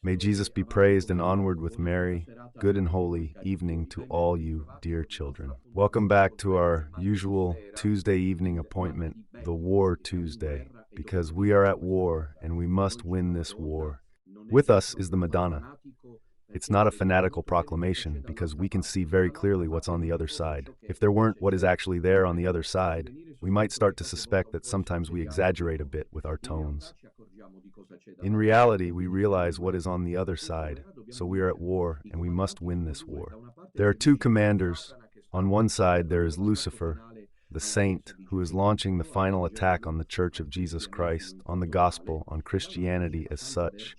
May Jesus be praised and onward with Mary. Good and holy evening to all you dear children. Welcome back to our usual Tuesday evening appointment, the War Tuesday, because we are at war and we must win this war. With us is the Madonna. It's not a fanatical proclamation because we can see very clearly what's on the other side. If there weren't what is actually there on the other side, we might start to suspect that sometimes we exaggerate a bit with our tones. In reality, we realize what is on the other side, so we are at war and we must win this war. There are two commanders. On one side, there is Lucifer, the saint, who is launching the final attack on the Church of Jesus Christ, on the gospel, on Christianity as such.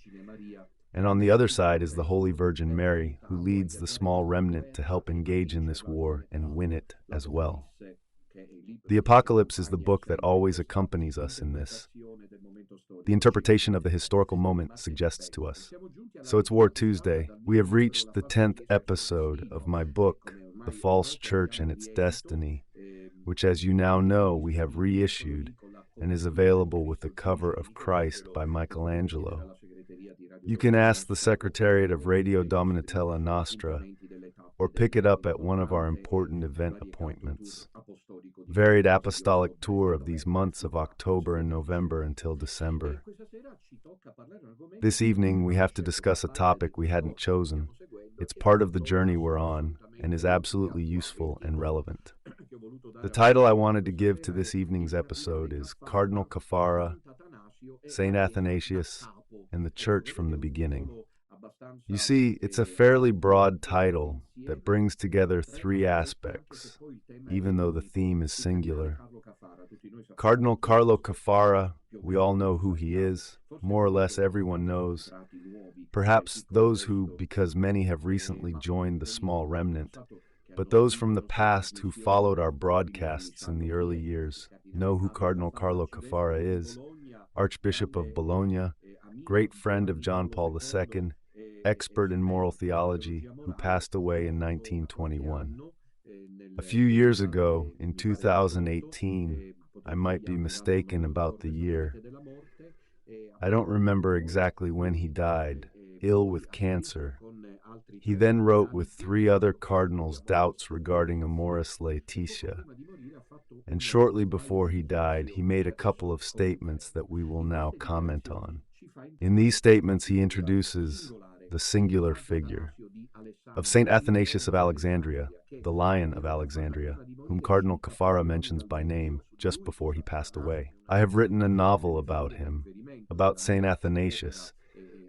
And on the other side is the Holy Virgin Mary, who leads the small remnant to help engage in this war and win it as well. The Apocalypse is the book that always accompanies us in this. The interpretation of the historical moment suggests to us. So it's War Tuesday. We have reached the 10th episode of my book, The False Church and Its Destiny, which, as you now know, we have reissued and is available with the cover of Christ by Michelangelo. You can ask the Secretariat of Radio Dominitella Nostra or pick it up at one of our important event appointments. Varied apostolic tour of these months of October and November until December. This evening, we have to discuss a topic we hadn't chosen. It's part of the journey we're on and is absolutely useful and relevant. The title I wanted to give to this evening's episode is Cardinal Caffarra, St. Athanasius, and the Church from the Beginning. You see, it's a fairly broad title that brings together three aspects, even though the theme is singular. Cardinal Carlo Caffarra, we all know who he is, more or less everyone knows. Perhaps those who, because many have recently joined the small remnant, but those from the past who followed our broadcasts in the early years know who Cardinal Carlo Caffarra is, Archbishop of Bologna, great friend of John Paul II, expert in moral theology, who passed away in 1921. A few years ago, in 2018, I might be mistaken about the year. I don't remember exactly when he died, ill with cancer. He then wrote with three other cardinals doubts regarding Amoris Laetitia. And shortly before he died, he made a couple of statements that we will now comment on. In these statements, he introduces the singular figure of St. Athanasius of Alexandria, the Lion of Alexandria, whom Cardinal Caffarra mentions by name just before he passed away. I have written a novel about him, about St. Athanasius,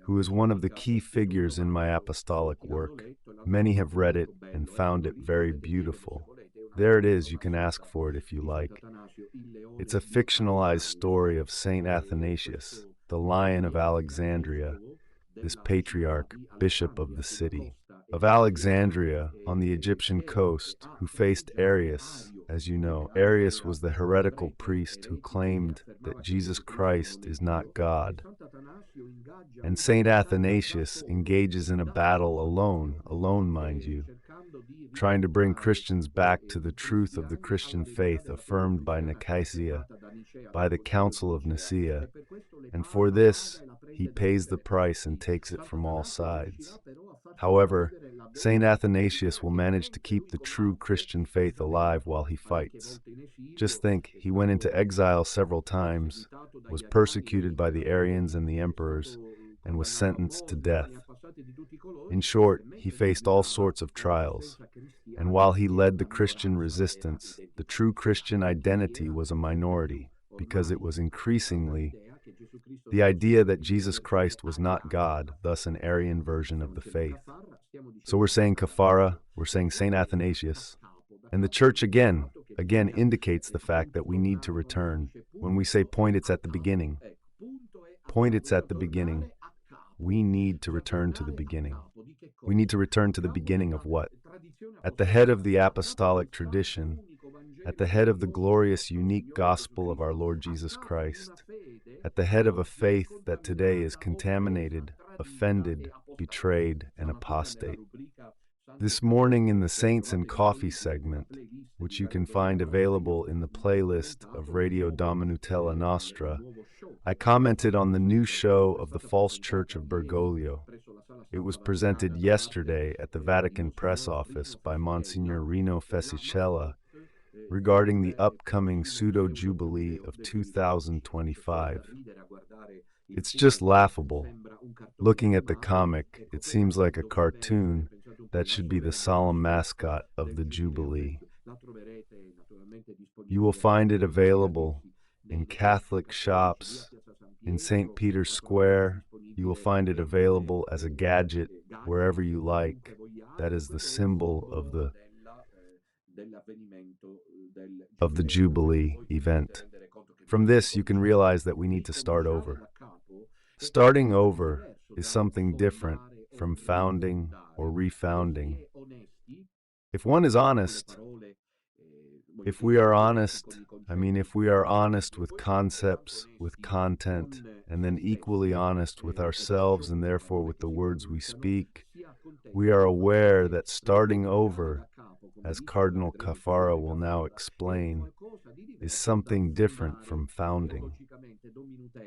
who is one of the key figures in my apostolic work. Many have read it and found it very beautiful. There it is, you can ask for it if you like. It's a fictionalized story of St. Athanasius, the Lion of Alexandria, this patriarch, bishop of the city of Alexandria on the Egyptian coast, who faced Arius. As you know, Arius was the heretical priest who claimed that Jesus Christ is not God. And St. Athanasius engages in a battle alone mind you, trying to bring Christians back to the truth of the Christian faith affirmed by Nicaea, by the Council of Nicaea, and for this he pays the price and takes it from all sides. However, St. Athanasius will manage to keep the true Christian faith alive while he fights. Just think, he went into exile several times, was persecuted by the Arians and the emperors, and was sentenced to death. In short, he faced all sorts of trials, and while he led the Christian resistance, the true Christian identity was a minority, because it was increasingly the idea that Jesus Christ was not God, thus an Arian version of the faith. So we're saying Caffarra, we're saying St. Athanasius, and the Church again indicates the fact that we need to return. When we say point, it's at the beginning. Point, it's at the beginning. We need to return to the beginning. We need to return to the beginning of what? At the head of the apostolic tradition, at the head of the glorious, unique gospel of our Lord Jesus Christ, at the head of a faith that today is contaminated, offended, betrayed, and apostate. This morning in the Saints and Coffee segment, which you can find available in the playlist of Radio Dominitella Nostra, I commented on the new show of the False Church of Bergoglio. It was presented yesterday at the Vatican Press Office by Monsignor Rino Fessicella regarding the upcoming pseudo-jubilee of 2025. It's just laughable. Looking at the comic, it seems like a cartoon that should be the solemn mascot of the Jubilee. You will find it available in Catholic shops, in St. Peter's Square. You will find it available as a gadget wherever you like. That is the symbol of the Jubilee event. From this, you can realize that we need to start over. Starting over is something different from founding or refounding. If one is honest, if we are honest with concepts, with content, and then equally honest with ourselves and therefore with the words we speak, we are aware that starting over, as Cardinal Caffarra will now explain, is something different from founding.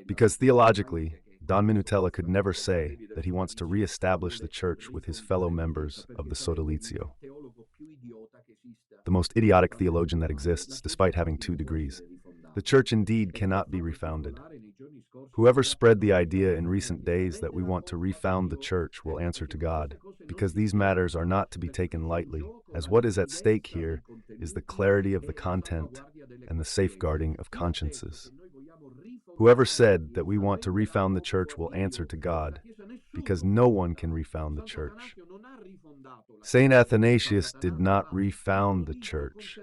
Because theologically, Don Minutella could never say that he wants to re-establish the church with his fellow members of the Sodalizio. The most idiotic theologian that exists, despite having 2 degrees. The church indeed cannot be refounded. Whoever spread the idea in recent days that we want to refound the church will answer to God, because these matters are not to be taken lightly, as what is at stake here is the clarity of the content and the safeguarding of consciences. Whoever said that we want to refound the church will answer to God, because no one can refound the church. Saint Athanasius did not refound the church.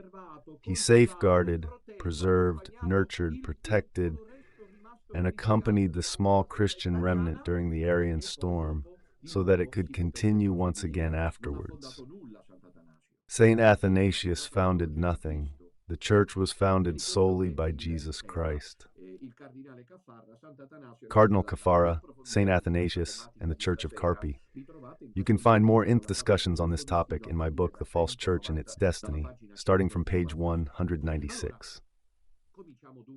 He safeguarded, preserved, nurtured, protected, and accompanied the small Christian remnant during the Arian storm so that it could continue once again afterwards. Saint Athanasius founded nothing. The church was founded solely by Jesus Christ. Cardinal Caffarra, Saint Athanasius, and the Church of Carpi. You can find more in-depth discussions on this topic in my book, The False Church and Its Destiny, starting from page 196.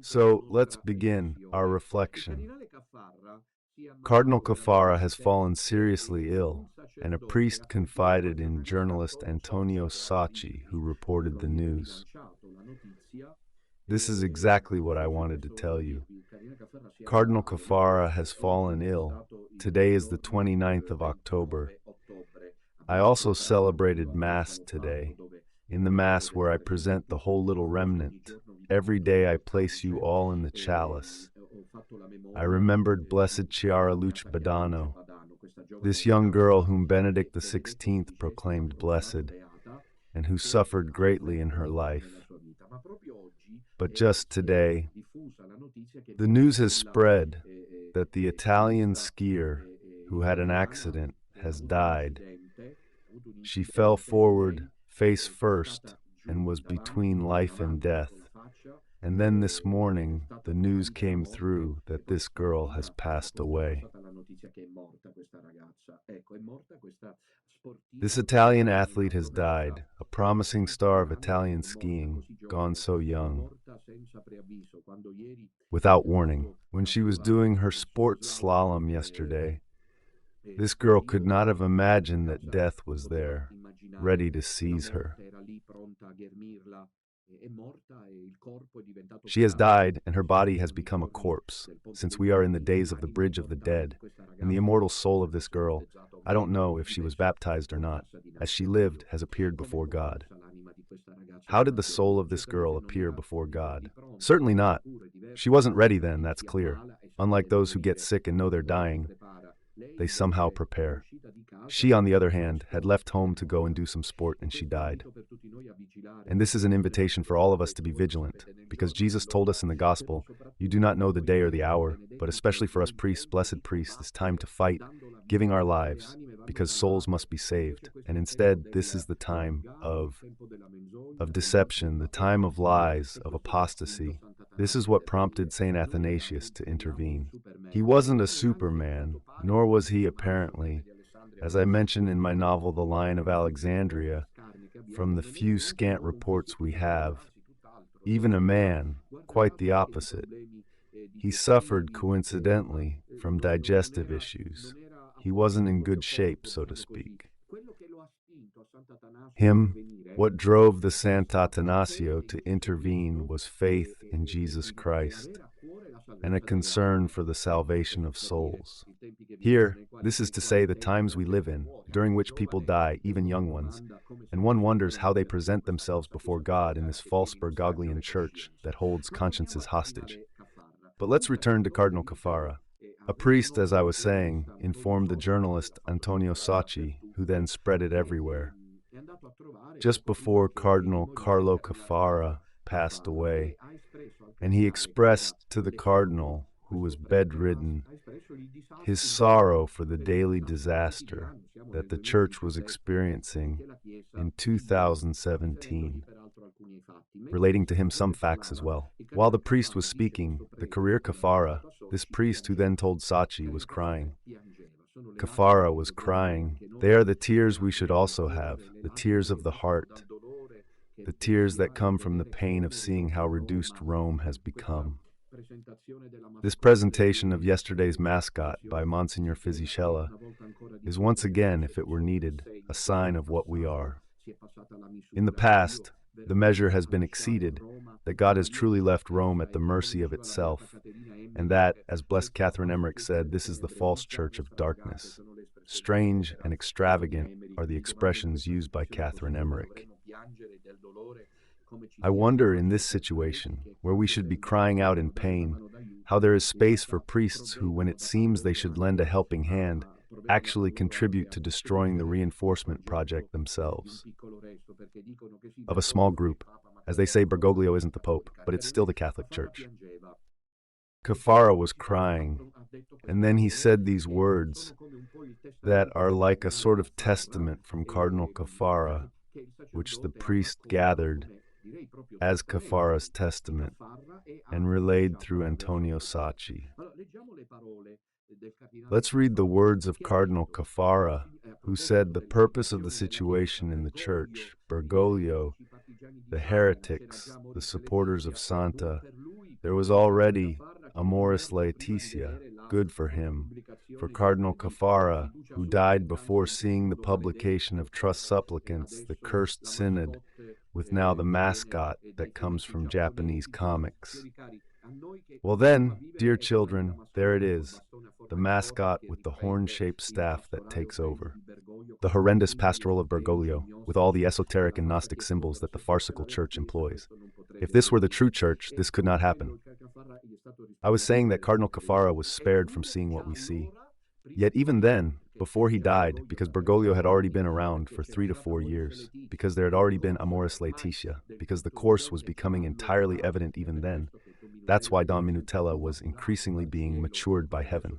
So let's begin our reflection. Cardinal Caffarra has fallen seriously ill, and a priest confided in journalist Antonio Sacchi, who reported the news. This is exactly what I wanted to tell you. Cardinal Caffarra has fallen ill. Today is the 29th of October. I also celebrated Mass today. In the Mass where I present the whole little remnant, every day I place you all in the chalice. I remembered Blessed Chiara Luce Badano, this young girl whom Benedict XVI proclaimed blessed, and who suffered greatly in her life. But just today, the news has spread that the Italian skier who had an accident has died. She fell forward face first and was between life and death. And then this morning, the news came through that this girl has passed away. This Italian athlete has died, a promising star of Italian skiing, gone so young. Without warning, when she was doing her sports slalom yesterday, this girl could not have imagined that death was there, ready to seize her. She has died, and her body has become a corpse, since we are in the days of the Bridge of the Dead, and the immortal soul of this girl, I don't know if she was baptized or not, as she lived, has appeared before God. How did the soul of this girl appear before God? Certainly not. She wasn't ready then, that's clear. Unlike those who get sick and know they're dying, they somehow prepare. She, on the other hand, had left home to go and do some sport, and she died. And this is an invitation for all of us to be vigilant, because Jesus told us in the Gospel, you do not know the day or the hour, but especially for us priests, blessed priests, it's time to fight, giving our lives, because souls must be saved. And instead, this is the time of deception, the time of lies, of apostasy. This is what prompted St. Athanasius to intervene. He wasn't a superman, nor was he apparently, as I mentioned in my novel The Lion of Alexandria, from the few scant reports we have, even a man, quite the opposite. He suffered, coincidentally, from digestive issues. He wasn't in good shape, so to speak. What drove the Sant'Atanasio to intervene was faith in Jesus Christ and a concern for the salvation of souls. Here, this is to say the times we live in, during which people die, even young ones, and one wonders how they present themselves before God in this false Bergoglian church that holds consciences hostage. But let's return to Cardinal Caffarra. A priest, as I was saying, informed the journalist Antonio Sacchi, who then spread it everywhere. Just before Cardinal Carlo Caffarra passed away, and he expressed to the cardinal, who was bedridden, his sorrow for the daily disaster that the Church was experiencing in 2017, relating to him some facts as well. While the priest was speaking, the Career Caffarra, this priest who then told Sacchi, was crying. Caffarra was crying. They are the tears we should also have, the tears of the heart, the tears that come from the pain of seeing how reduced Rome has become. This presentation of yesterday's mascot by Monsignor Fisichella is once again, if it were needed, a sign of what we are. In the past, the measure has been exceeded, that God has truly left Rome at the mercy of itself, and that, as Blessed Catherine Emmerich said, this is the false church of darkness. Strange and extravagant are the expressions used by Catherine Emmerich. I wonder in this situation, where we should be crying out in pain, how there is space for priests who, when it seems they should lend a helping hand, actually contribute to destroying the reinforcement project themselves. Of a small group, as they say, Bergoglio isn't the Pope, but it's still the Catholic Church. Caffarra was crying, and then he said these words that are like a sort of testament from Cardinal Caffarra, which the priest gathered as Caffarra's testament and relayed through Antonio Sacchi. Let's read the words of Cardinal Caffarra, who said the purpose of the situation in the Church, Bergoglio, the heretics, the supporters of Santa, there was already Amoris Laetitia, good for him, for Cardinal Caffarra, who died before seeing the publication of Trust Supplicants, the Cursed Synod, with now the mascot that comes from Japanese comics. Well then, dear children, there it is, the mascot with the horn-shaped staff that takes over. The horrendous pastoral of Bergoglio, with all the esoteric and Gnostic symbols that the farcical church employs. If this were the true church, this could not happen. I was saying that Cardinal Caffarra was spared from seeing what we see. Yet even then, before he died, because Bergoglio had already been around for 3 to 4 years, because there had already been Amoris Laetitia, because the course was becoming entirely evident even then, that's why Don Minutella was increasingly being matured by heaven.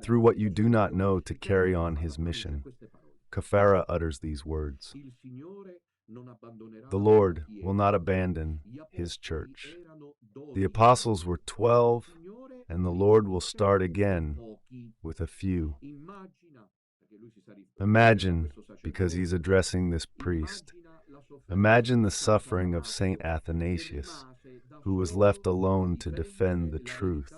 Through what you do not know to carry on his mission, Caffarra utters these words. The Lord will not abandon his church. The apostles were 12, and the Lord will start again with a few. Imagine, because he's addressing this priest, imagine the suffering of Saint Athanasius, who was left alone to defend the truth.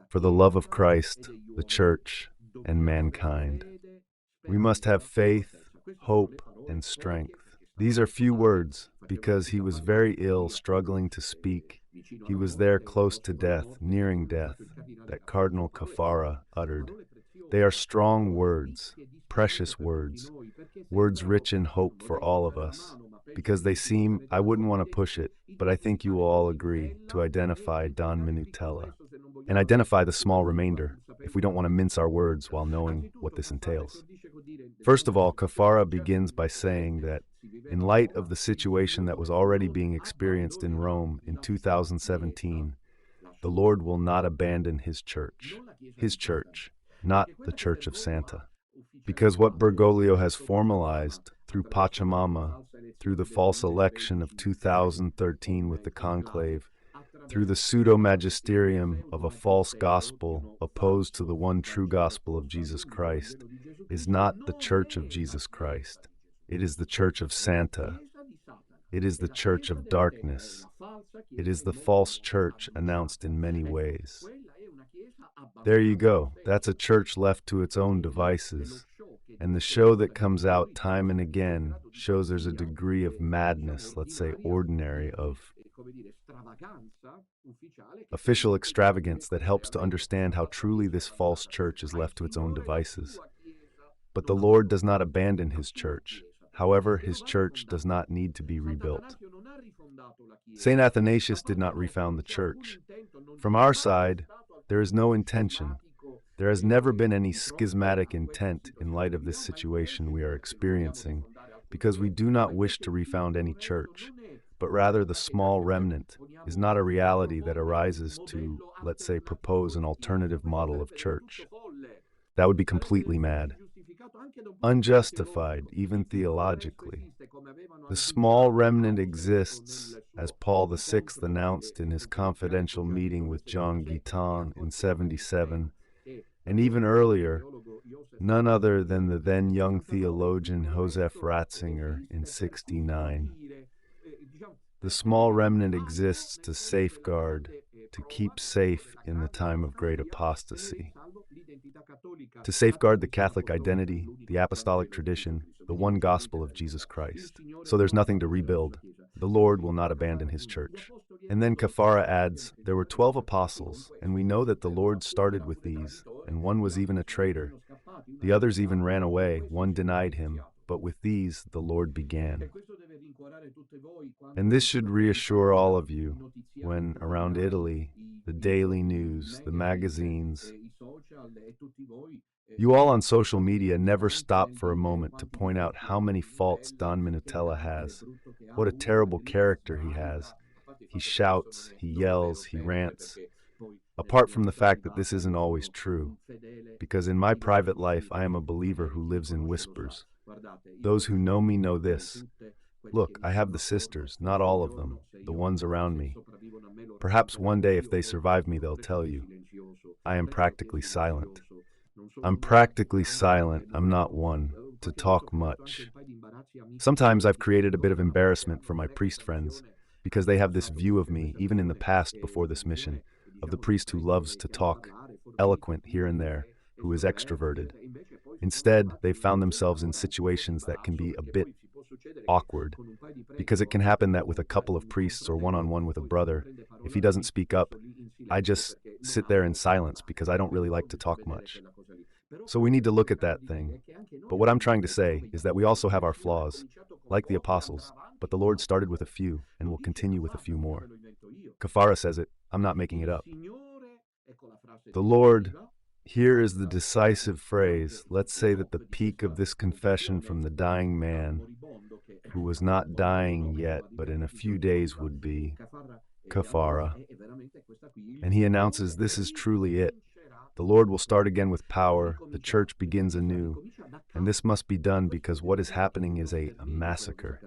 For the love of Christ, the Church, and mankind, we must have faith, hope, and strength. These are few words, because he was very ill, struggling to speak. He was there close to death, nearing death, that Cardinal Caffarra uttered. They are strong words, precious words, words rich in hope for all of us, because they seem, I wouldn't want to push it, but I think you will all agree, to identify Don Minutella, and identify the small remainder, if we don't want to mince our words while knowing what this entails. First of all, Caffarra begins by saying that, in light of the situation that was already being experienced in Rome in 2017, the Lord will not abandon his church, not the Church of Santa. Because what Bergoglio has formalized through Pachamama, through the false election of 2013 with the conclave, through the pseudo-magisterium of a false gospel opposed to the one true gospel of Jesus Christ, is not the Church of Jesus Christ. It is the Church of Santa. It is the Church of darkness. It is the false church announced in many ways. There you go. That's a church left to its own devices. And the show that comes out time and again shows there's a degree of madness, let's say ordinary, of official extravagance that helps to understand how truly this false church is left to its own devices. But the Lord does not abandon his church. However, his church does not need to be rebuilt. St. Athanasius did not refound the church. From our side, there is no intention. There has never been any schismatic intent in light of this situation we are experiencing, because we do not wish to refound any church, but rather the small remnant is not a reality that arises to, let's say, propose an alternative model of church. That would be completely mad. Unjustified, even theologically. The small remnant exists, as Paul VI announced in his confidential meeting with John Guiton in 77, and even earlier, none other than the then young theologian Joseph Ratzinger in 69. The small remnant exists to safeguard, to keep safe in the time of great apostasy, to safeguard the Catholic identity, the apostolic tradition, the one gospel of Jesus Christ. So there's nothing to rebuild. The Lord will not abandon his church. And then Kafara adds, there were 12 apostles, and we know that the Lord started with these, and one was even a traitor. The others even ran away, one denied him, but with these the Lord began. And this should reassure all of you when, around Italy, the daily news, the magazines, you all on social media never stop for a moment to point out how many faults Don Minutella has, what a terrible character he has. He shouts, he yells, he rants. Apart from the fact that this isn't always true, because in my private life I am a believer who lives in whispers. Those who know me know this. Look, I have the sisters, not all of them, the ones around me. Perhaps one day if they survive me they'll tell you. I am practically silent. I'm practically silent, I'm not one to talk much. Sometimes I've created a bit of embarrassment for my priest friends, because they have this view of me, even in the past before this mission, of the priest who loves to talk, eloquent here and there, who is extroverted. Instead, they've found themselves in situations that can be a bit awkward, because it can happen that with a couple of priests or one-on-one with a brother, if he doesn't speak up, I just sit there in silence because I don't really like to talk much. So we need to look at that thing. But what I'm trying to say is that we also have our flaws, like the apostles, but the Lord started with a few and will continue with a few more. Kafara says it, I'm not making it up. The Lord, here is the decisive phrase. Let's say that the peak of this confession from the dying man, who was not dying yet, but in a few days would be, Kafara. And he announces this is truly it. The Lord will start again with power, the church begins anew, and this must be done because what is happening is a massacre.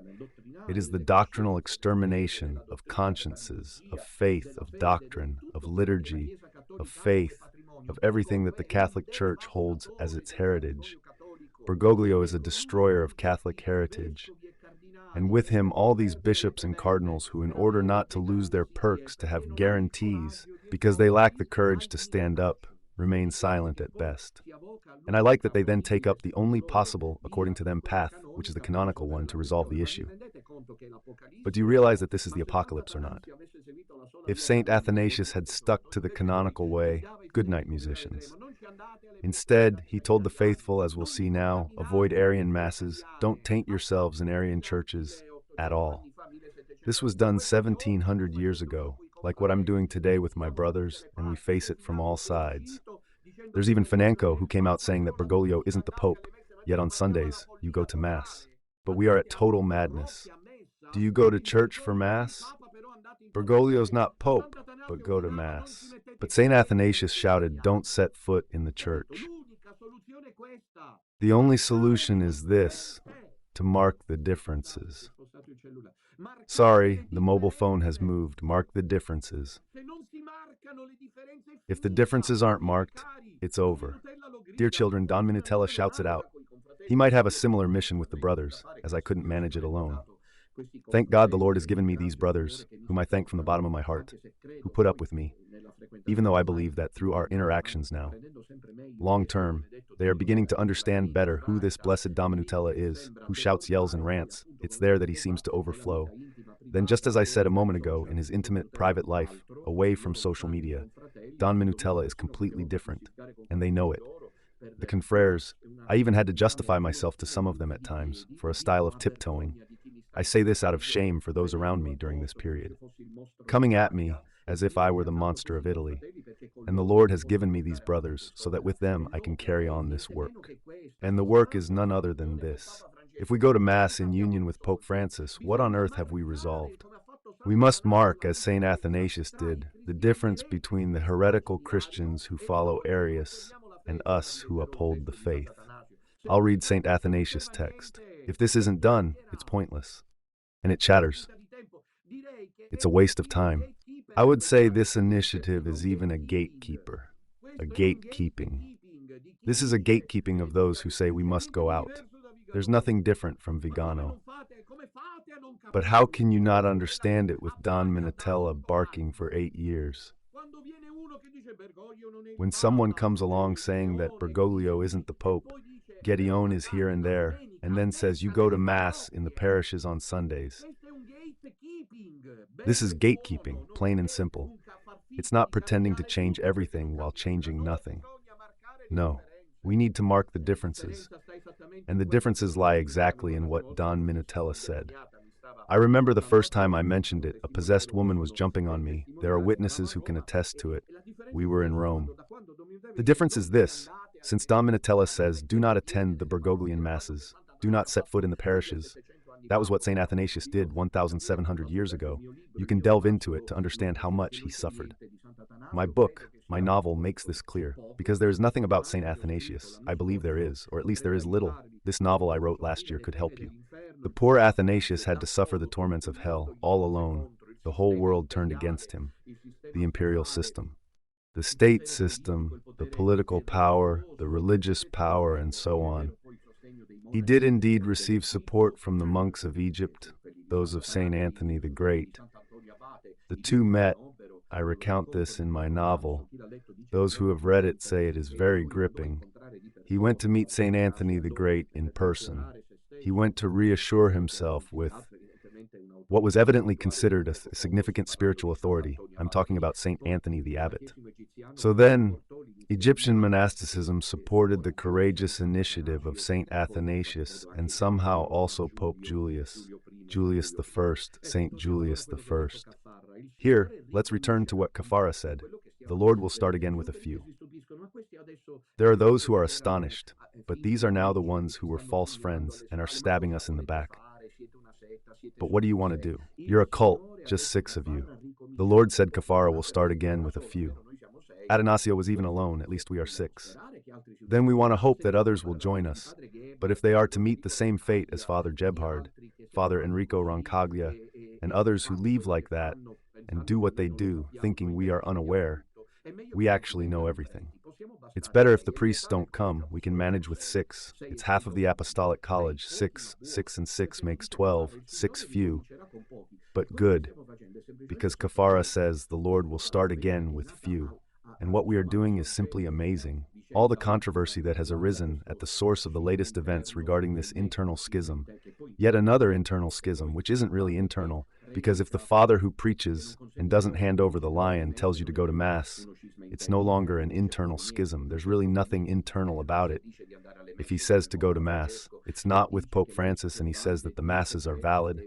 It is the doctrinal extermination of consciences, of faith, of doctrine, of liturgy, of faith, of everything that the Catholic Church holds as its heritage. Bergoglio is a destroyer of Catholic heritage, and with him all these bishops and cardinals who, in order not to lose their perks, to have guarantees, because they lack the courage to stand up, remain silent at best. And I like that they then take up the only possible, according to them, path, which is the canonical one, to resolve the issue. But do you realize that this is the apocalypse or not? If St. Athanasius had stuck to the canonical way, good night, musicians. Instead, he told the faithful, as we'll see now, avoid Arian masses, don't taint yourselves in Arian churches at all. This was done 1700 years ago, like what I'm doing today with my brothers, and we face it from all sides. There's even Financo who came out saying that Bergoglio isn't the Pope, yet on Sundays you go to Mass. But we are at total madness. Do you go to church for Mass? Bergoglio's not Pope, but go to Mass. But St. Athanasius shouted, don't set foot in the church. The only solution is this, to mark the differences. Sorry, the mobile phone has moved. Mark the differences. If the differences aren't marked, it's over. Dear children, Don Minutella shouts it out. He might have a similar mission with the brothers, as I couldn't manage it alone. Thank God the Lord has given me these brothers, whom I thank from the bottom of my heart, who put up with me, even though I believe that through our interactions now, long term, they are beginning to understand better who this blessed Don Minutella is, who shouts, yells, and rants. It's there that he seems to overflow. Then, just as I said a moment ago, in his intimate, private life, away from social media, Don Minutella is completely different, and they know it. The confreres, I even had to justify myself to some of them at times, for a style of tiptoeing. I say this out of shame for those around me during this period, coming at me as if I were the monster of Italy. And the Lord has given me these brothers so that with them I can carry on this work. And the work is none other than this. If we go to Mass in union with Pope Francis, what on earth have we resolved? We must mark, as St. Athanasius did, the difference between the heretical Christians who follow Arius and us who uphold the faith. I'll read St. Athanasius' text. If this isn't done, it's pointless. And it chatters. It's a waste of time. I would say this initiative is even a gatekeeper, a gatekeeping. This is a gatekeeping of those who say we must go out. There's nothing different from Vigano. But how can you not understand it with Don Minutella barking for 8 years? When someone comes along saying that Bergoglio isn't the Pope, Gedeon is here and there, and then says you go to Mass in the parishes on Sundays. This is gatekeeping, plain and simple. It's not pretending to change everything while changing nothing. No, we need to mark the differences. And the differences lie exactly in what Don Minutella said. I remember the first time I mentioned it, a possessed woman was jumping on me. There are witnesses who can attest to it. We were in Rome. The difference is this. Since Don Minutella says, do not attend the Bergoglian masses, do not set foot in the parishes, that was what St. Athanasius did 1,700 years ago. You can delve into it to understand how much he suffered. My book, my novel, makes this clear, because there is nothing about St. Athanasius. I believe there is, or at least there is little. This novel I wrote last year could help you. The poor Athanasius had to suffer the torments of hell, all alone. The whole world turned against him. The imperial system, the state system, the political power, the religious power, and so on. He did indeed receive support from the monks of Egypt, those of St. Anthony the Great. The two met. I recount this in my novel. Those who have read it say it is very gripping. He went to meet St. Anthony the Great in person. He went to reassure himself with what was evidently considered a significant spiritual authority. I'm talking about St. Anthony the Abbot. So then, Egyptian monasticism supported the courageous initiative of St. Athanasius and somehow also Pope Julius I, St. Julius I. Here, let's return to what Kafara said. The Lord will start again with a few. There are those who are astonished, but these are now the ones who were false friends and are stabbing us in the back. But what do you want to do? You're a cult, just 6 of you. The Lord said Kafara will start again with a few. Atanasio was even alone, at least we are 6. Then we want to hope that others will join us. But if they are to meet the same fate as Father Gebhard, Father Enrico Roncaglia, and others who leave like that and do what they do, thinking we are unaware, we actually know everything. It's better if the priests don't come. We can manage with 6. It's half of the Apostolic College. 6 and 6 makes 12. 6 few, but good, because Kafara says the Lord will start again with few. And what we are doing is simply amazing. All the controversy that has arisen at the source of the latest events regarding this internal schism. Yet another internal schism, which isn't really internal, because if the father who preaches and doesn't hand over the lion tells you to go to Mass, it's no longer an internal schism. There's really nothing internal about it. If he says to go to Mass, it's not with Pope Francis and he says that the Masses are valid.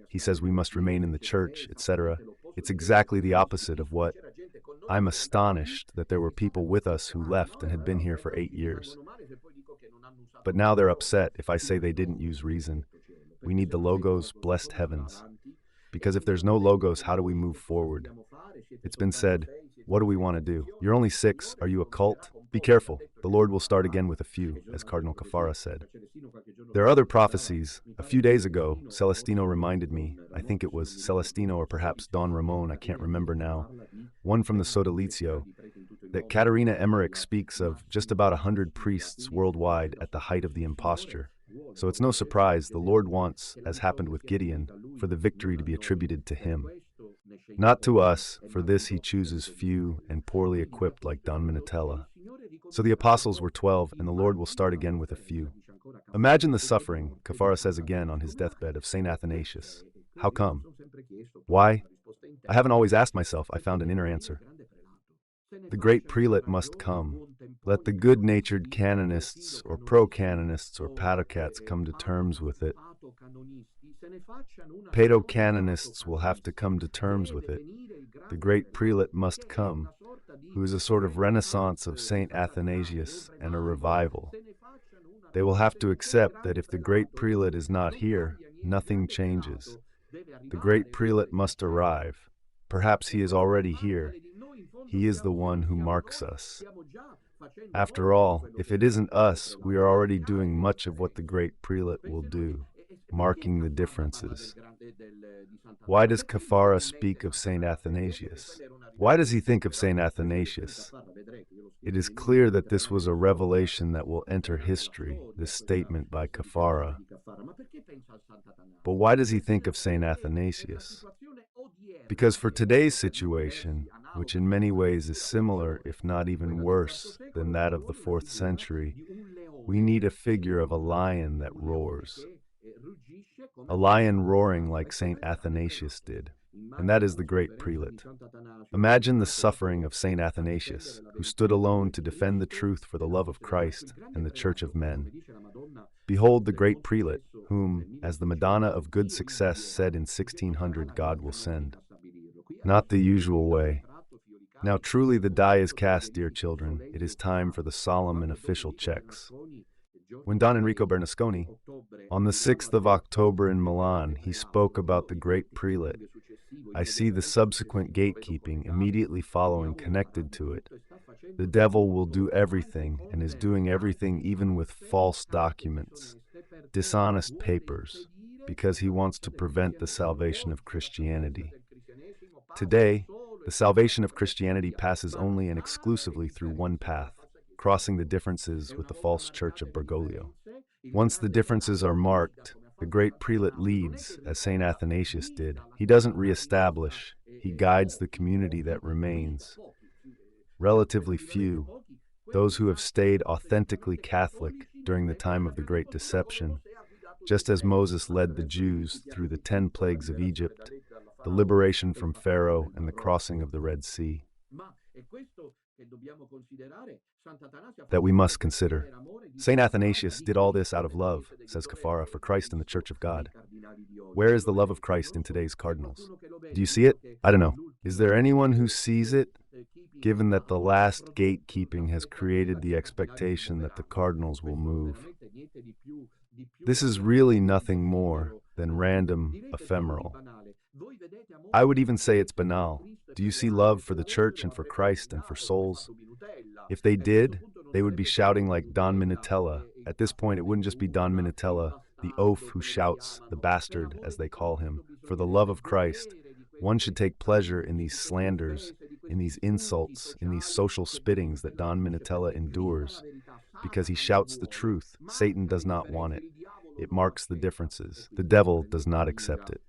He says we must remain in the church, etc. It's exactly the opposite of what... I'm astonished that there were people with us who left and had been here for 8 years. But now they're upset if I say they didn't use reason. We need the logos, blessed heavens. Because if there's no logos, how do we move forward? It's been said, what do we want to do? You're only 6. Are you a cult? Be careful. The Lord will start again with a few, as Cardinal Kafara said. There are other prophecies. A few days ago, Celestino reminded me, I think it was Celestino or perhaps Don Ramon, I can't remember now, one from the Sodalizio, that Caterina Emmerich speaks of just about 100 priests worldwide at the height of the imposture. So it's no surprise the Lord wants, as happened with Gideon, for the victory to be attributed to him. Not to us, for this he chooses few and poorly equipped like Don Minutella. So the apostles were 12, and the Lord will start again with a few. Imagine the suffering, Kafara says again on his deathbed, of St. Athanasius. How come? Why? I haven't always asked myself. I found an inner answer. The great prelate must come. Let the good-natured canonists or pro-canonists or padocats come to terms with it. Paedo-canonists will have to come to terms with it. The great prelate must come, who is a sort of renaissance of St. Athanasius and a revival. They will have to accept that if the great prelate is not here, nothing changes. The great prelate must arrive. Perhaps he is already here. He is the one who marks us. After all, if it isn't us, we are already doing much of what the great prelate will do, marking the differences. Why does Kafara speak of St. Athanasius? Why does he think of St. Athanasius? It is clear that this was a revelation that will enter history, this statement by Kafara. But why does he think of St. Athanasius? Because for today's situation, which in many ways is similar, if not even worse, than that of the 4th century, we need a figure of a lion that roars. A lion roaring like St. Athanasius did, and that is the great prelate. Imagine the suffering of St. Athanasius, who stood alone to defend the truth for the love of Christ and the Church of men. Behold the great prelate, whom, as the Madonna of Good Success said in 1600, God will send. Not the usual way. Now truly the die is cast, dear children. It is time for the solemn and official checks. When Don Enrico Bernasconi, on the 6th of October in Milan, he spoke about the great prelate, I see the subsequent gatekeeping immediately following connected to it. The devil will do everything and is doing everything even with false documents, dishonest papers, because he wants to prevent the salvation of Christianity. Today, the salvation of Christianity passes only and exclusively through one path, crossing the differences with the false church of Bergoglio. Once the differences are marked, the great prelate leads, as St. Athanasius did. He doesn't reestablish, he guides the community that remains. Relatively few, those who have stayed authentically Catholic during the time of the Great Deception, just as Moses led the Jews through the 10 plagues of Egypt, the liberation from Pharaoh, and the crossing of the Red Sea. That we must consider. St. Athanasius did all this out of love, says Kafara, for Christ and the Church of God. Where is the love of Christ in today's cardinals? Do you see it? I don't know. Is there anyone who sees it? Given that the last gatekeeping has created the expectation that the cardinals will move. This is really nothing more than random, ephemeral. I would even say it's banal. Do you see love for the Church and for Christ and for souls? If they did, they would be shouting like Don Minutella. At this point, it wouldn't just be Don Minutella, the oaf who shouts, the bastard, as they call him. For the love of Christ, one should take pleasure in these slanders, in these insults, in these social spittings that Don Minutella endures. Because he shouts the truth, Satan does not want it. It marks the differences. The devil does not accept it.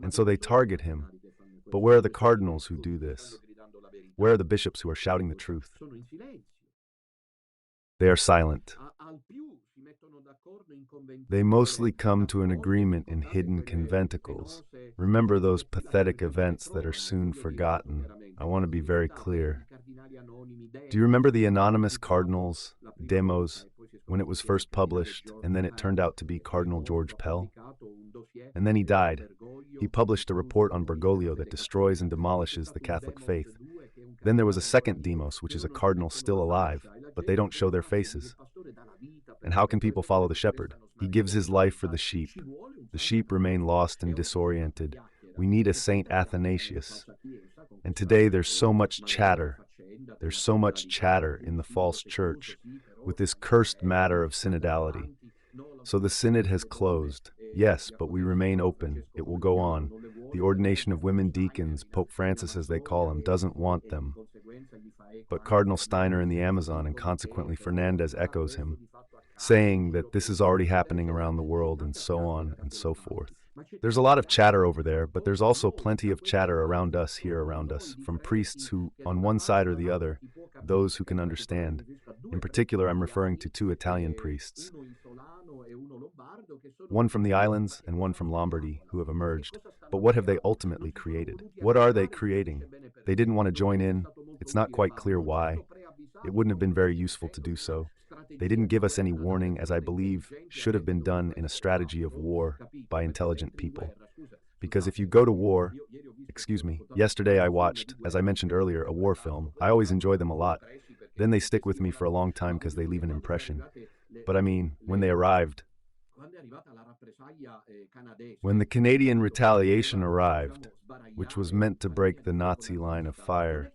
And so they target him. But where are the cardinals who do this? Where are the bishops who are shouting the truth? They are silent. They mostly come to an agreement in hidden conventicles. Remember those pathetic events that are soon forgotten. I want to be very clear. Do you remember the anonymous cardinals, Demos, when it was first published, and then it turned out to be Cardinal George Pell? And then he died. He published a report on Bergoglio that destroys and demolishes the Catholic faith. Then there was a second Demos, which is a cardinal still alive, but they don't show their faces. And how can people follow the shepherd? He gives his life for the sheep. The sheep remain lost and disoriented. We need a St. Athanasius. And today there's so much chatter. There's so much chatter in the false church with this cursed matter of synodality. So the synod has closed. Yes, but we remain open. It will go on. The ordination of women deacons, Pope Francis as they call him, doesn't want them. But Cardinal Steiner in the Amazon and consequently Fernandez echoes him. saying that this is already happening around the world and so on and so forth. There's a lot of chatter over there, but there's also plenty of chatter around us here around us, from priests who, on one side or the other, those who can understand. In particular, I'm referring to two Italian priests, one from the islands and one from Lombardy, who have emerged. But what have they ultimately created? What are they creating? They didn't want to join in. It's not quite clear why. It wouldn't have been very useful to do so. They didn't give us any warning, as I believe should have been done in a strategy of war by intelligent people. Because if you go to war, yesterday I watched, as I mentioned earlier, a war film. I always enjoy them a lot. Then they stick with me for a long time because they leave an impression. But I mean, when they arrived, when the Canadian retaliation arrived, which was meant to break the Nazi line of fire,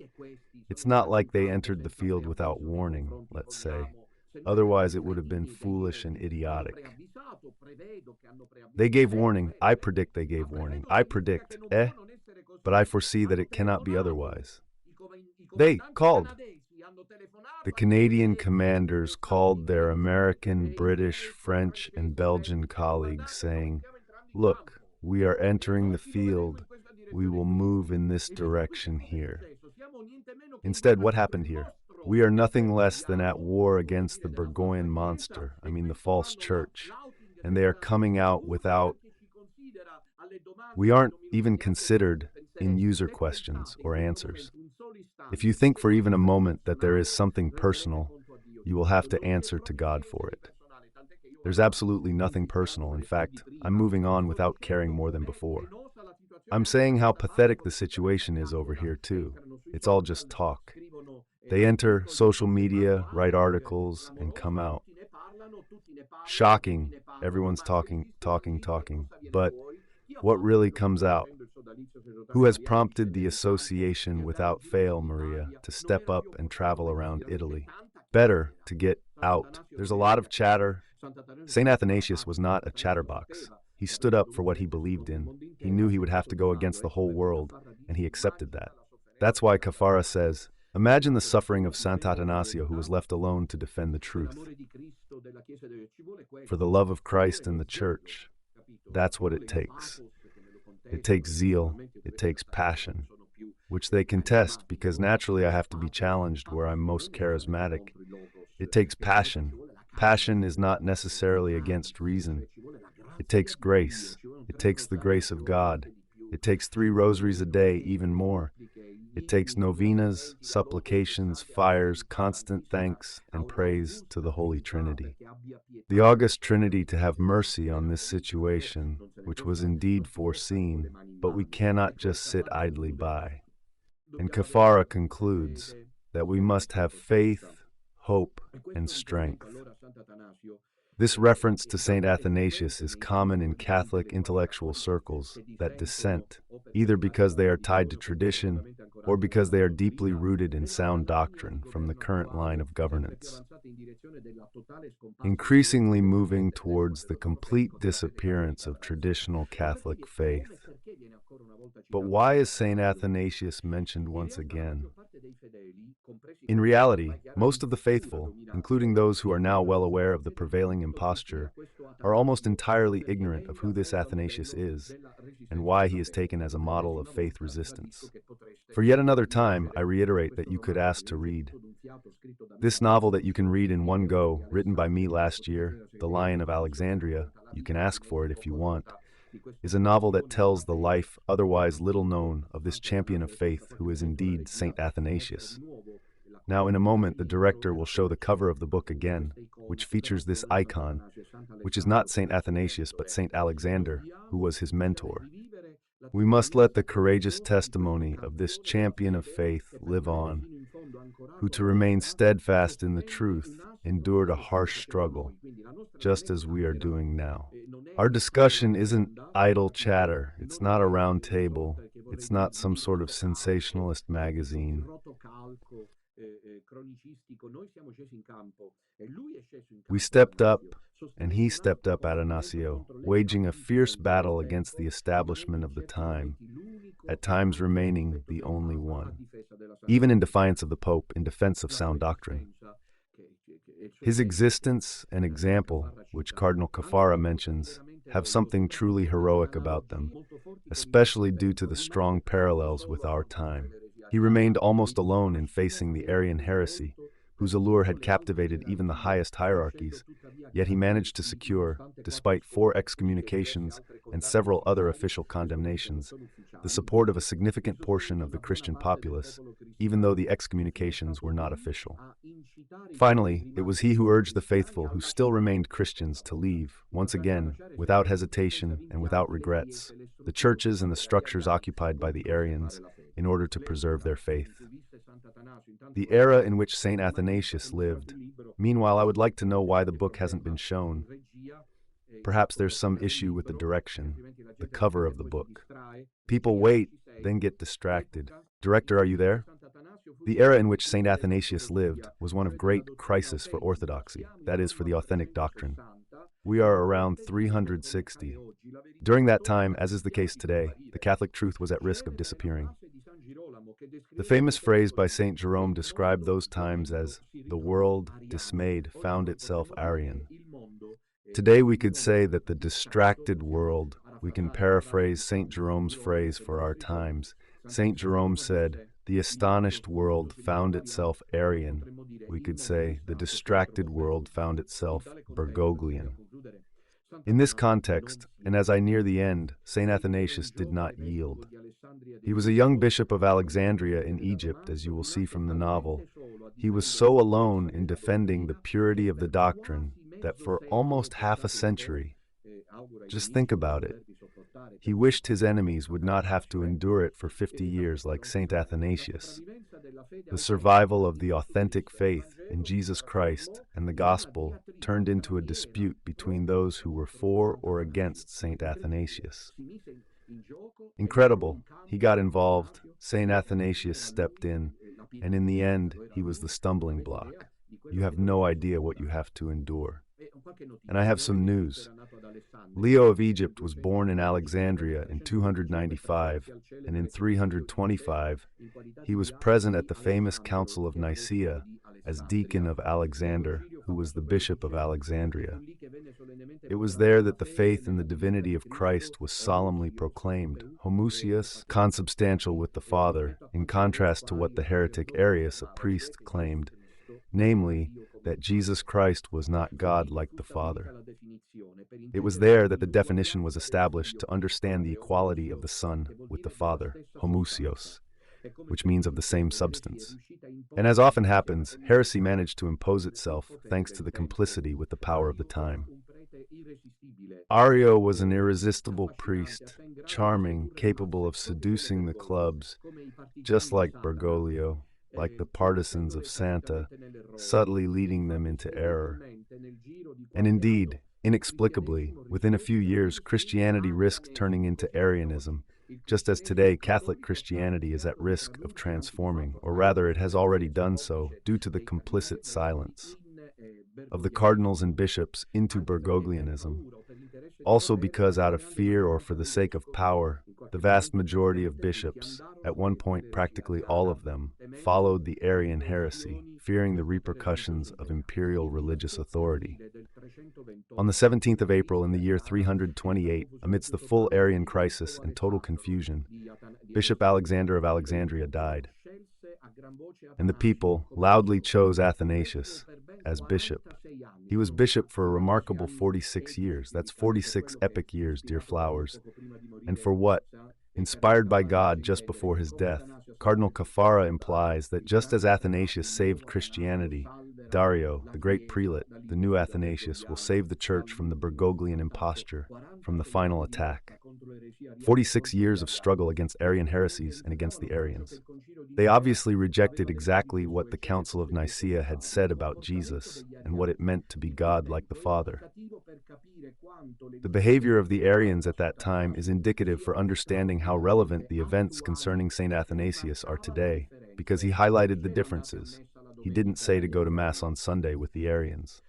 it's not like they entered the field without warning, let's say. Otherwise, it would have been foolish and idiotic. They gave warning. I predict they gave warning. I predict, but I foresee that it cannot be otherwise. They called. The Canadian commanders called their American, British, French, and Belgian colleagues, saying, "Look, we are entering the field. We will move in this direction here." Instead, what happened here? We are nothing less than at war against the Burgoyne monster, the false church, and they are coming out without. We aren't even considered in user questions or answers. If you think for even a moment that there is something personal, you will have to answer to God for it. There's absolutely nothing personal. In fact, I'm moving on without caring more than before. I'm saying how pathetic the situation is over here, too. It's all just talk. They enter social media, write articles, and come out. Shocking. Everyone's talking. But what really comes out? Who has prompted the association without fail, Maria, to step up and travel around Italy? Better to get out. There's a lot of chatter. St. Athanasius was not a chatterbox. He stood up for what he believed in. He knew he would have to go against the whole world, and he accepted that. That's why Caffarra says, imagine the suffering of Sant'Atanasio, who was left alone to defend the truth. For the love of Christ and the Church, that's what it takes. It takes zeal, it takes passion, which they contest because naturally I have to be challenged where I'm most charismatic. It takes passion. Passion is not necessarily against reason. It takes grace. It takes the grace of God. It takes 3 rosaries a day, even more. It takes novenas, supplications, fires, constant thanks, and praise to the Holy Trinity. The August Trinity to have mercy on this situation, which was indeed foreseen, but we cannot just sit idly by. And Caffarra concludes that we must have faith, hope, and strength. This reference to St. Athanasius is common in Catholic intellectual circles that dissent, either because they are tied to tradition or because they are deeply rooted in sound doctrine from the current line of governance, increasingly moving towards the complete disappearance of traditional Catholic faith. But why is St. Athanasius mentioned once again? In reality, most of the faithful, including those who are now well aware of the prevailing imposture, are almost entirely ignorant of who this Athanasius is and why he is taken as a model of faith resistance. For yet another time, I reiterate that you could ask to read. This novel that you can read in one go, written by me last year, The Lion of Alexandria, you can ask for it if you want, is a novel that tells the life, otherwise little known, of this champion of faith who is indeed St. Athanasius. Now, in a moment, the director will show the cover of the book again, which features this icon, which is not St. Athanasius but St. Alexander, who was his mentor. We must let the courageous testimony of this champion of faith live on, who, to remain steadfast in the truth, endured a harsh struggle, just as we are doing now. Our discussion isn't idle chatter. It's not a round table. It's not some sort of sensationalist magazine. We stepped up, and he stepped up, Attanasio, waging a fierce battle against the establishment of the time, at times remaining the only one, even in defiance of the Pope, in defense of sound doctrine. His existence and example, which Cardinal Caffarra mentions, have something truly heroic about them, especially due to the strong parallels with our time. He remained almost alone in facing the Arian heresy, whose allure had captivated even the highest hierarchies, yet he managed to secure, despite 4 excommunications and several other official condemnations, the support of a significant portion of the Christian populace, even though the excommunications were not official. Finally, it was he who urged the faithful who still remained Christians to leave, once again, without hesitation and without regrets, the churches and the structures occupied by the Arians in order to preserve their faith. The era in which Saint Athanasius lived. Meanwhile, I would like to know why the book hasn't been shown. Perhaps there's some issue with the direction, the cover of the book. People wait, then get distracted. Director, are you there? The era in which Saint Athanasius lived was one of great crisis for orthodoxy, that is, for the authentic doctrine. We are around 360. During that time, as is the case today, the Catholic truth was at risk of disappearing. The famous phrase by Saint Jerome described those times as, "The world, dismayed, found itself Arian." Today we could say that the distracted world, we can paraphrase Saint Jerome's phrase for our times. Saint Jerome said, "The astonished world found itself Arian." We could say, "The distracted world found itself Bergoglian." In this context, and as I near the end, Saint Athanasius did not yield. He was a young bishop of Alexandria in Egypt, as you will see from the novel. He was so alone in defending the purity of the doctrine that for almost half a century, just think about it, he wished his enemies would not have to endure it for 50 years like Saint Athanasius. The survival of the authentic faith in Jesus Christ and the gospel turned into a dispute between those who were for or against Saint Athanasius. Incredible, he got involved, Saint Athanasius stepped in, and in the end, he was the stumbling block. You have no idea what you have to endure. And I have some news. Leo of Egypt was born in Alexandria in 295, and in 325, he was present at the famous Council of Nicaea as deacon of Alexander, who was the bishop of Alexandria. It was there that the faith in the divinity of Christ was solemnly proclaimed, homoousios, consubstantial with the Father, in contrast to what the heretic Arius, a priest, claimed, namely, that Jesus Christ was not God like the Father. It was there that the definition was established to understand the equality of the Son with the Father, homoousios, which means of the same substance. And as often happens, heresy managed to impose itself thanks to the complicity with the power of the time. Ario was an irresistible priest, charming, capable of seducing the clubs, just like Bergoglio, like the partisans of Santa, subtly leading them into error. And indeed, inexplicably, within a few years, Christianity risked turning into Arianism, just as today Catholic Christianity is at risk of transforming, or rather it has already done so, due to the complicit silence of the cardinals and bishops into Bergoglianism. Also because out of fear or for the sake of power, the vast majority of bishops, at one point practically all of them, followed the Arian heresy, fearing the repercussions of imperial religious authority. On the 17th of April in the year 328, amidst the full Arian crisis and total confusion, Bishop Alexander of Alexandria died, and the people loudly chose Athanasius as bishop. He was bishop for a remarkable 46 years. That's 46 epic years, dear flowers. And for what? Inspired by God just before his death, Cardinal Caffarra implies that just as Athanasius saved Christianity, Dario, the great prelate, the new Athanasius, will save the church from the Bergoglian imposture, from the final attack. 46 years of struggle against Arian heresies and against the Arians. They obviously rejected exactly what the Council of Nicaea had said about Jesus and what it meant to be God like the Father. The behavior of the Arians at that time is indicative for understanding how relevant the events concerning St. Athanasius are today, because he highlighted the differences. He didn't say to go to Mass on Sunday with the Arians.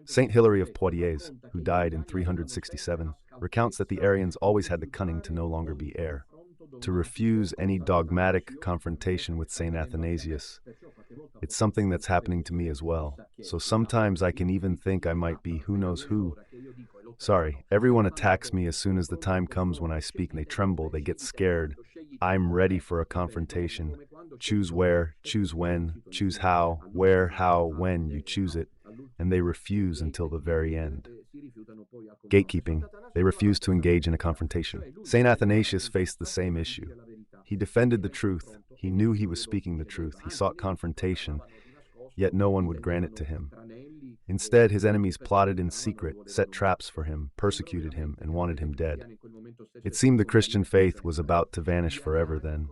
Saint Hilary of Poitiers, who died in 367, recounts that the Arians always had the cunning to no longer be heir, to refuse any dogmatic confrontation with Saint Athanasius, It's something that's happening to me as well. So sometimes I can even think I might be who knows who. Sorry, everyone attacks me as soon as the time comes when I speak. They tremble, they get scared. I'm ready for a confrontation. Choose where, choose when, choose how, where, how, when you choose it, and they refuse until the very end. Gatekeeping. They refuse to engage in a confrontation. St. Athanasius faced the same issue. He defended the truth. He knew he was speaking the truth. He sought confrontation, yet no one would grant it to him. Instead, his enemies plotted in secret, set traps for him, persecuted him, and wanted him dead. It seemed the Christian faith was about to vanish forever then.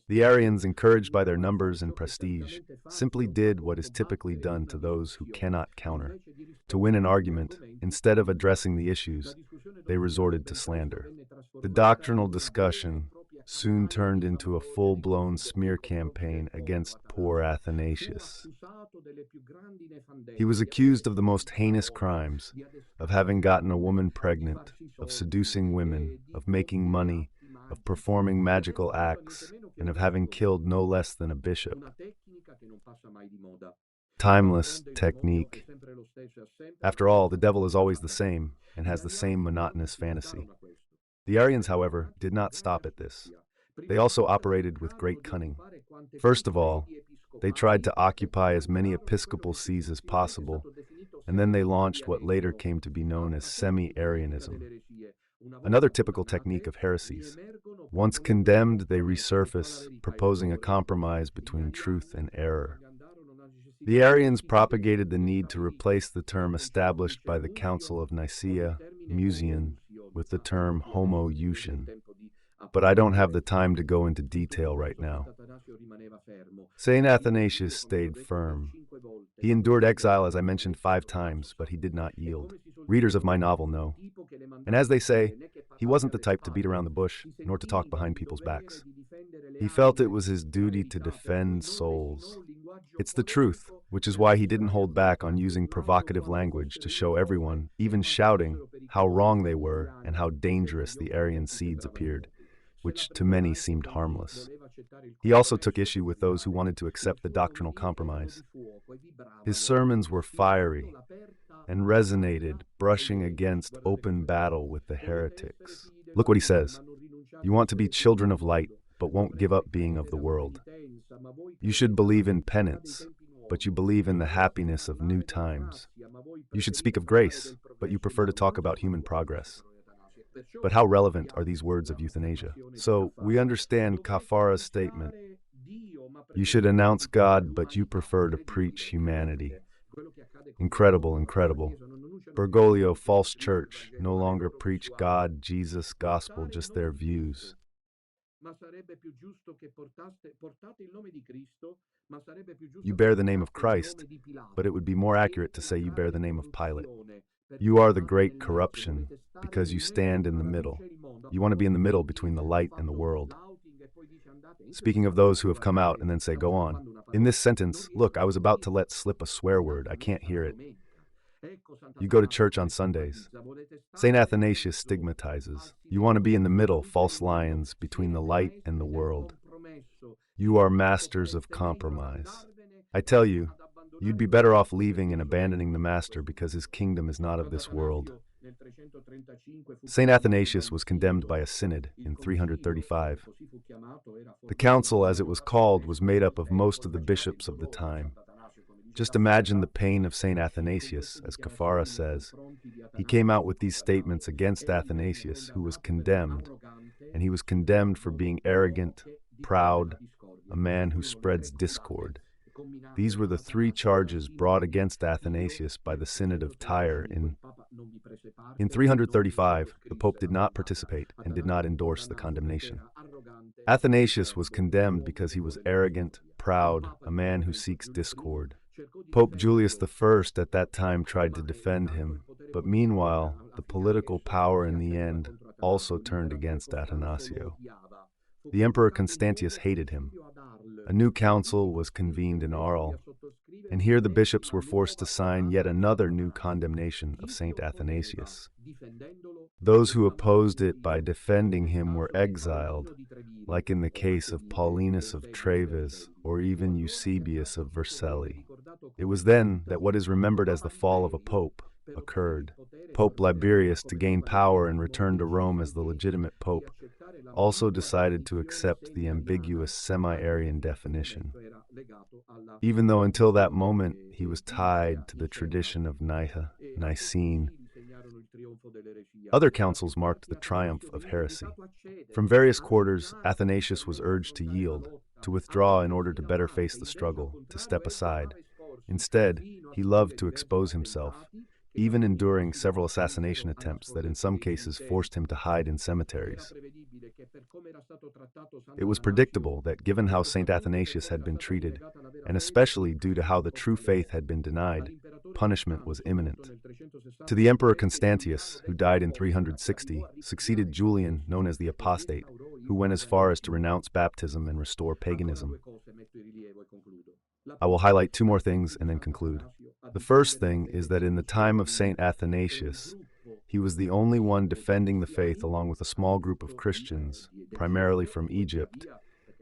The Arians, encouraged by their numbers and prestige, simply did what is typically done to those who cannot counter. To win an argument, instead of addressing the issues, they resorted to slander. The doctrinal discussion soon turned into a full-blown smear campaign against poor Athanasius. He was accused of the most heinous crimes, of having gotten a woman pregnant, of seducing women, of making money, of performing magical acts, and of having killed no less than a bishop. Timeless technique. After all, the devil is always the same and has the same monotonous fantasy. The Arians, however, did not stop at this. They also operated with great cunning. First of all, they tried to occupy as many episcopal sees as possible, and then they launched what later came to be known as semi-Arianism, another typical technique of heresies. Once condemned, they resurface, proposing a compromise between truth and error. The Arians propagated the need to replace the term established by the Council of Nicaea, Musion, with the term homoousion. But I don't have the time to go into detail right now. St. Athanasius stayed firm. He endured exile, as I mentioned, 5 times, but he did not yield. Readers of my novel know. And as they say, he wasn't the type to beat around the bush, nor to talk behind people's backs. He felt it was his duty to defend souls. It's the truth, which is why he didn't hold back on using provocative language to show everyone, even shouting, how wrong they were and how dangerous the Arian seeds appeared, which to many seemed harmless. He also took issue with those who wanted to accept the doctrinal compromise. His sermons were fiery and resonated, brushing against open battle with the heretics. Look what he says. You want to be children of light, but won't give up being of the world. You should believe in penance, but you believe in the happiness of new times. You should speak of grace, but you prefer to talk about human progress. But how relevant are these words of euthanasia? So, we understand Kafara's statement. You should announce God, but you prefer to preach humanity. Incredible, incredible. Bergoglio, false church, no longer preach God, Jesus, gospel, just their views. You bear the name of Christ, but it would be more accurate to say you bear the name of Pilate. You are the great corruption because you stand in the middle. You want to be in the middle between the light and the world. Speaking of those who have come out and then say, go on. In this sentence, look, I was about to let slip a swear word. I can't hear it. You go to church on Sundays. St. Athanasius stigmatizes. You want to be in the middle, false lions, between the light and the world. You are masters of compromise. I tell you, you'd be better off leaving and abandoning the master because his kingdom is not of this world. St. Athanasius was condemned by a synod in 335. The council, as it was called, was made up of most of the bishops of the time. Just imagine the pain of St. Athanasius, as Kafara says. He came out with these statements against Athanasius, who was condemned, and he was condemned for being arrogant, proud, a man who spreads discord. These were the 3 charges brought against Athanasius by the Synod of Tyre in 335. The Pope did not participate and did not endorse the condemnation. Athanasius was condemned because he was arrogant, proud, a man who seeks discord. Pope Julius I at that time tried to defend him, but meanwhile, the political power in the end also turned against Athanasio. The Emperor Constantius hated him. A new council was convened in Arles, and here the bishops were forced to sign yet another new condemnation of St. Athanasius. Those who opposed it by defending him were exiled, like in the case of Paulinus of Treves or even Eusebius of Vercelli. It was then that what is remembered as the fall of a pope occurred. Pope Liberius, to gain power and return to Rome as the legitimate pope, also decided to accept the ambiguous semi-Arian definition, even though until that moment he was tied to the tradition of Nicene. Other councils marked the triumph of heresy. From various quarters, Athanasius was urged to yield, to withdraw in order to better face the struggle, to step aside. Instead, he loved to expose himself, even enduring several assassination attempts that in some cases forced him to hide in cemeteries. It was predictable that given how St. Athanasius had been treated, and especially due to how the true faith had been denied, punishment was imminent. To the Emperor Constantius, who died in 360, succeeded Julian, known as the Apostate, who went as far as to renounce baptism and restore paganism. I will highlight two more things and then conclude. The first thing is that in the time of St. Athanasius, he was the only one defending the faith along with a small group of Christians, primarily from Egypt.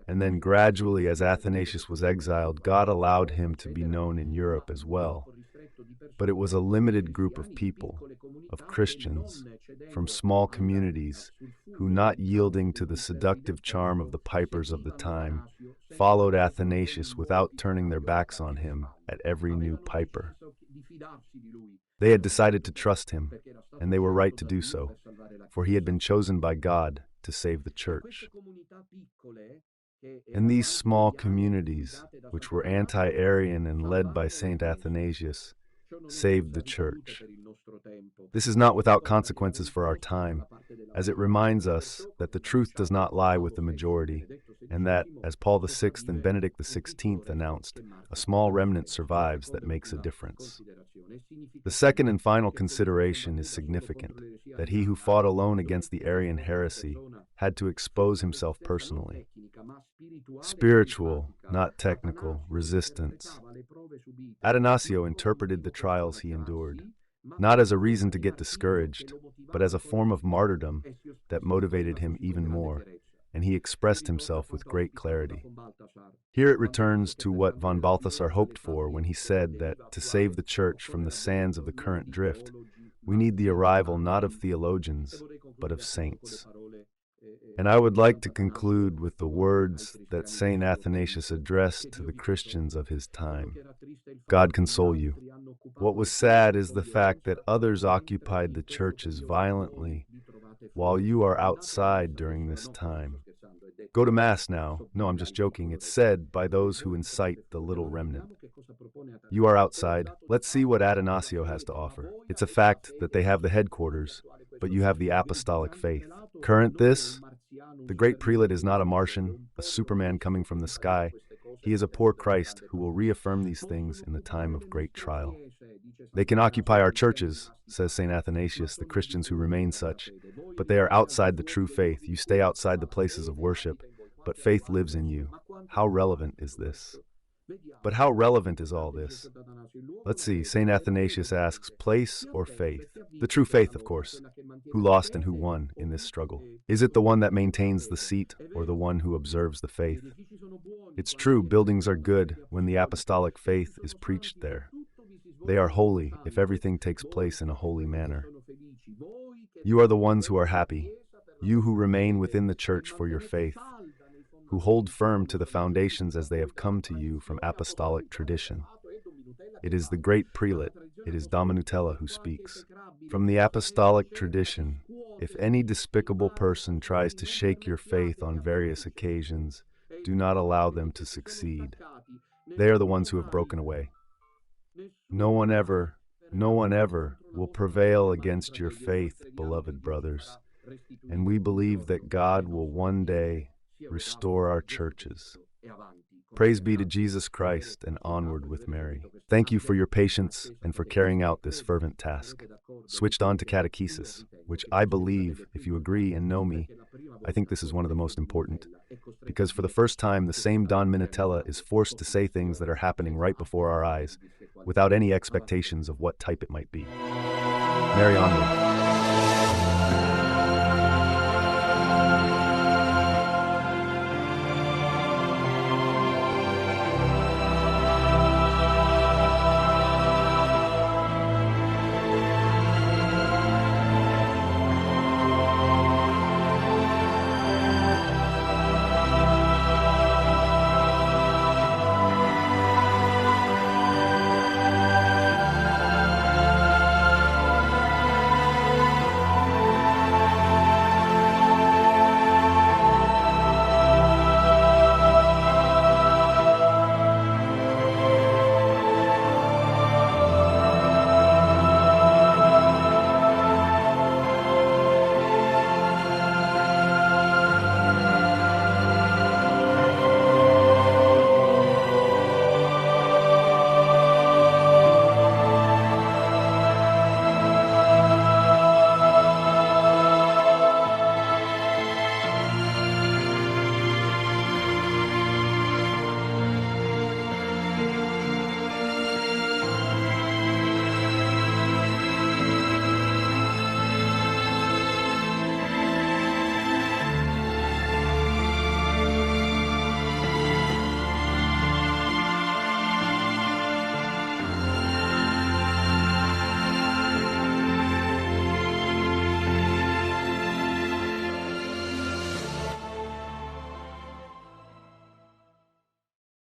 And then gradually, as Athanasius was exiled, God allowed him to be known in Europe as well. But it was a limited group of people, of Christians, from small communities, who, not yielding to the seductive charm of the pipers of the time, followed Athanasius without turning their backs on him at every new piper. They had decided to trust him, and they were right to do so, for he had been chosen by God to save the church. And these small communities, which were anti-Arian and led by St. Athanasius, saved the church. This is not without consequences for our time, as it reminds us that the truth does not lie with the majority, and that, as Paul VI and Benedict XVI announced, a small remnant survives that makes a difference. The second and final consideration is significant, that he who fought alone against the Arian heresy had to expose himself personally. Spiritual, not technical, resistance. Atanasio interpreted the trials he endured, not as a reason to get discouraged, but as a form of martyrdom that motivated him even more, and he expressed himself with great clarity. Here it returns to what von Balthasar hoped for when he said that to save the church from the sands of the current drift, we need the arrival not of theologians, but of saints. And I would like to conclude with the words that St. Athanasius addressed to the Christians of his time. God console you. What was sad is the fact that others occupied the churches violently, while you are outside during this time. Go to Mass now. No, I'm just joking. It's said by those who incite the little remnant. You are outside. Let's see what Atanasio has to offer. It's a fact that they have the headquarters, but you have the apostolic faith. Current this? The great prelate is not a Martian, a Superman coming from the sky. He is a poor Christ who will reaffirm these things in the time of great trial. They can occupy our churches, says St. Athanasius, the Christians who remain such, but they are outside the true faith. You stay outside the places of worship, but faith lives in you. How relevant is this? But how relevant is all this? Let's see, St. Athanasius asks, place or faith? The true faith, of course. Who lost and who won in this struggle? Is it the one that maintains the seat or the one who observes the faith? It's true, buildings are good when the apostolic faith is preached there. They are holy if everything takes place in a holy manner. You are the ones who are happy, you who remain within the church for your faith, who hold firm to the foundations as they have come to you from apostolic tradition. It is the great prelate, it is Dom Nutella who speaks. From the apostolic tradition, if any despicable person tries to shake your faith on various occasions, do not allow them to succeed. They are the ones who have broken away. No one ever will prevail against your faith, beloved brothers, and we believe that God will one day restore our churches. Praise be to Jesus Christ, and onward with Mary. Thank you for your patience and for carrying out this fervent task. Switched on to catechesis, which I believe, if you agree and know me, I think this is one of the most important, because for the first time the same Don Minutella is forced to say things that are happening right before our eyes, without any expectations of what type it might be. Mary onward.